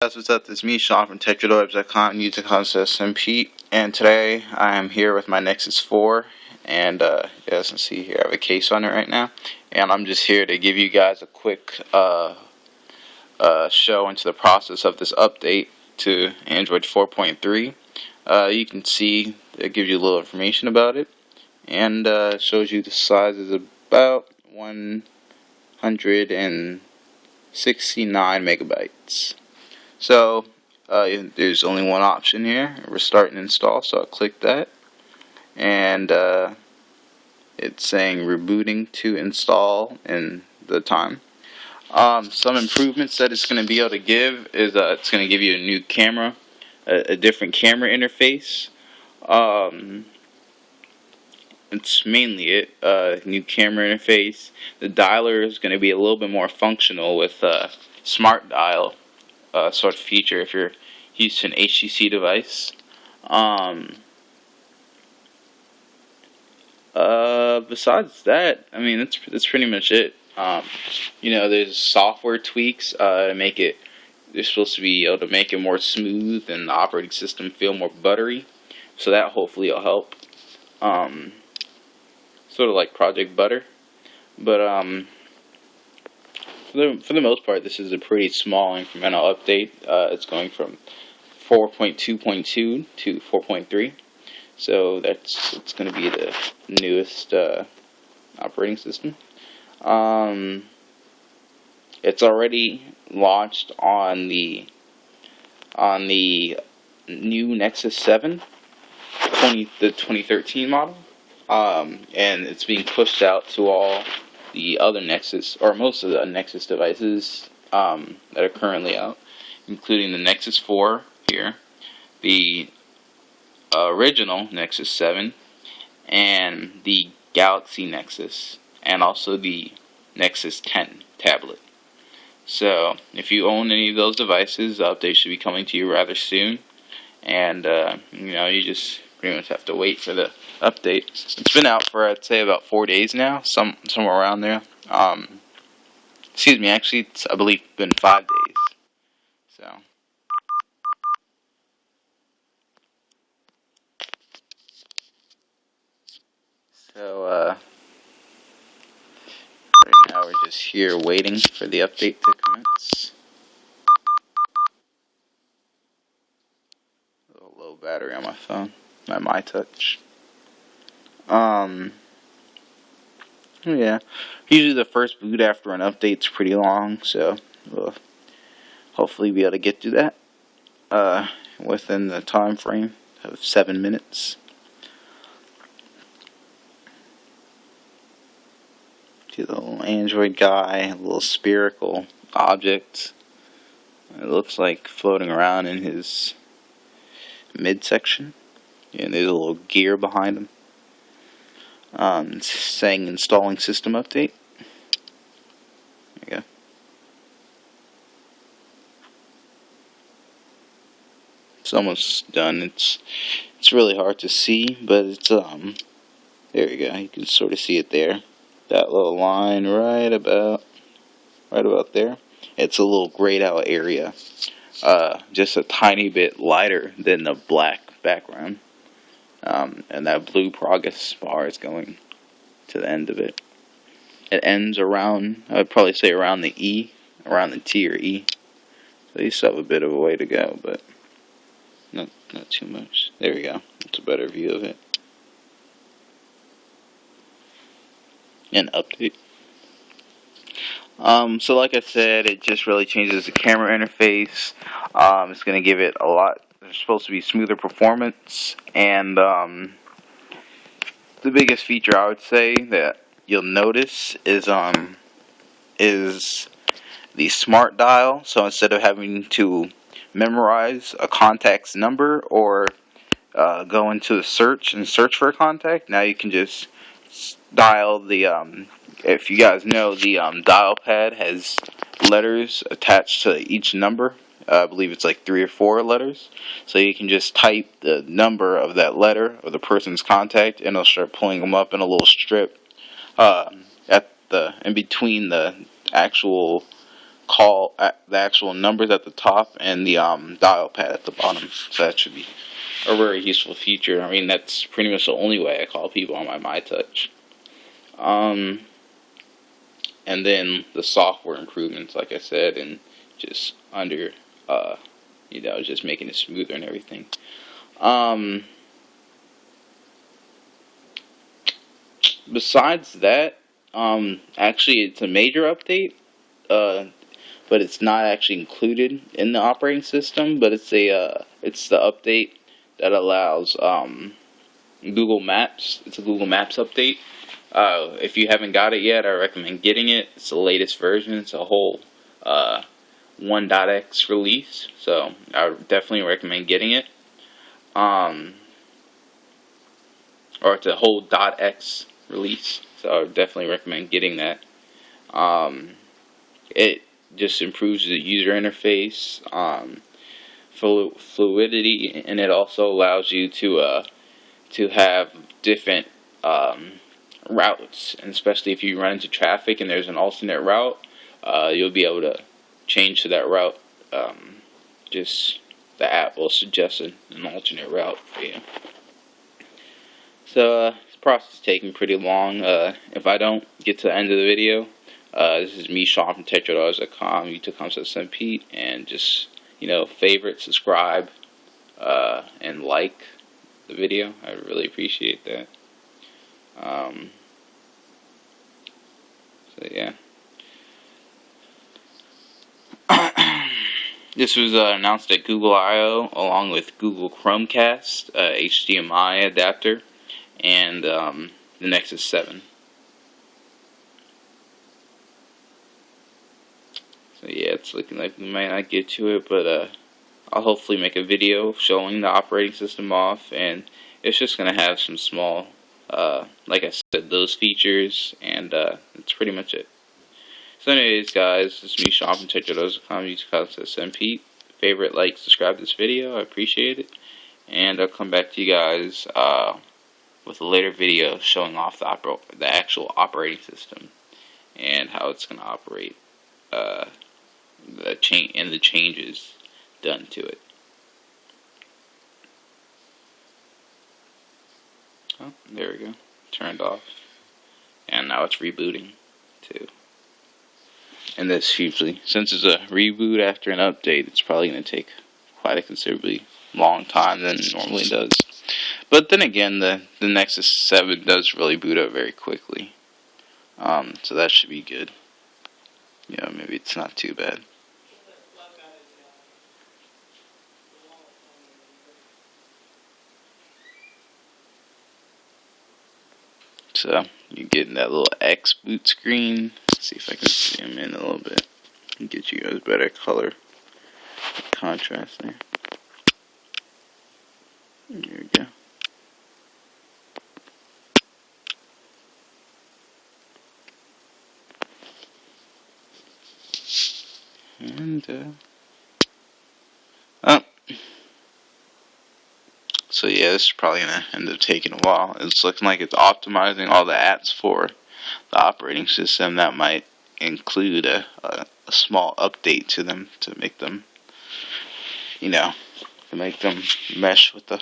Guys, what's up? This is me, Sean from TechTradeWebs.com, using concept SMP, and today I am here with my Nexus 4, and you guys can see here I have a case on it right now, and I'm just here to give you guys a quick show into the process of this update to Android 4.3. You can see it gives you a little information about it, and shows you the size is about 169 megabytes. So there's only one option here, restart and install, so I'll click that, and it's saying rebooting to install in the time. Some improvements that it's going to be able to give is it's going to give you a new camera, a different camera interface. It's mainly it, new camera interface. The dialer is going to be a little bit more functional with smart dial sort of feature if you're used to an HTC device. Besides that, I mean, that's pretty much it. There's software tweaks to make it. They're supposed to be able to make it more smooth and the operating system feel more buttery. So that hopefully will help. Sort of like Project Butter, but for the most part, this is a pretty small incremental update. It's going from 4.2.2 to 4.3, so it's going to be the newest operating system. It's already launched on the new Nexus 7, the 2013 model, and it's being pushed out to all the other Nexus, or most of the Nexus devices that are currently out, including the Nexus 4 here, the original Nexus 7, and the Galaxy Nexus, and also the Nexus 10 tablet. So, if you own any of those devices, the update should be coming to you rather soon, and you just pretty much have to wait for the update. It's been out for, I'd say, about 4 days now, somewhere around there. Excuse me, actually, it's, I believe, been 5 days. So, right now we're just here waiting for the update to commence. A little low battery on my phone, my MyTouch. Yeah, usually the first boot after an update's pretty long, so we'll hopefully be able to get through that within the time frame of 7 minutes. See the little Android guy, a little spherical object. It looks like floating around in his midsection, and there's a little gear behind him. It's saying installing system update. There you go. It's almost done. It's really hard to see, but it's there you go. You can sort of see it there. That little line right about there. It's a little grayed out area. Just a tiny bit lighter than the black background. And that blue progress bar is going to the end of it. It ends around, I would probably say around the E, around the T or E. So you still have a bit of a way to go, but not too much. There we go. It's a better view of it. An update. So like I said, it just really changes the camera interface. It's going to give it a lot. There's supposed to be smoother performance, and the biggest feature I would say that you'll notice is the smart dial. So instead of having to memorize a contact's number or go into the search and search for a contact, now you can just dial the if you guys know, the dial pad has letters attached to each number. I believe it's like 3 or 4 letters. So you can just type the number of that letter of the person's contact, and it'll start pulling them up in a little strip in between the actual call the actual numbers at the top and the dial pad at the bottom. So that should be a very useful feature. I mean, that's pretty much the only way I call people on my MyTouch. And then the software improvements, like I said, and just under, just making it smoother and everything. Besides that, actually, it's a major update, but it's not actually included in the operating system. But it's it's the update that allows Google Maps. It's a Google Maps update. If you haven't got it yet, I recommend getting it. It's the latest version. It's a whole 1.x release, so I would definitely recommend getting it. Or it's a whole .x release, so I would definitely recommend getting that. It just improves the user interface, fluidity, and it also allows you to have different routes, and especially if you run into traffic and there's an alternate route, you'll be able to change to that route. Just the app will suggest an alternate route for you. So this process is taking pretty long. If I don't get to the end of the video, this is me, Sean from TechRadars.com, YouTube.com/SMPete, and just favorite, subscribe, and like the video. I would really appreciate that. So yeah. This was announced at Google I/O along with Google Chromecast, HDMI adapter, and the Nexus 7. So yeah, it's looking like we might not get to it, but I'll hopefully make a video showing the operating system off, and it's just going to have some small, like I said, those features, and that's pretty much it. So anyways, guys, this is me, Sean from TechRadars.com, YouTube.com/SMPete. Favorite, like, subscribe to this video. I appreciate it. And I'll come back to you guys with a later video showing off the actual operating system and how it's going to operate, the changes done to it. Oh, there we go. Turned off. And now it's rebooting too. And this usually, since it's a reboot after an update, it's probably going to take quite a considerably long time than it normally does. But then again, the Nexus 7 does really boot up very quickly. So that should be good. Maybe it's not too bad. So you get that little X boot screen. Let's see if I can zoom in a little bit and get you guys better color contrast there. There we go. And so yeah, this is probably gonna end up taking a while. It's looking like it's optimizing all the apps for the operating system. That might include a small update to them to make them, to make them mesh with the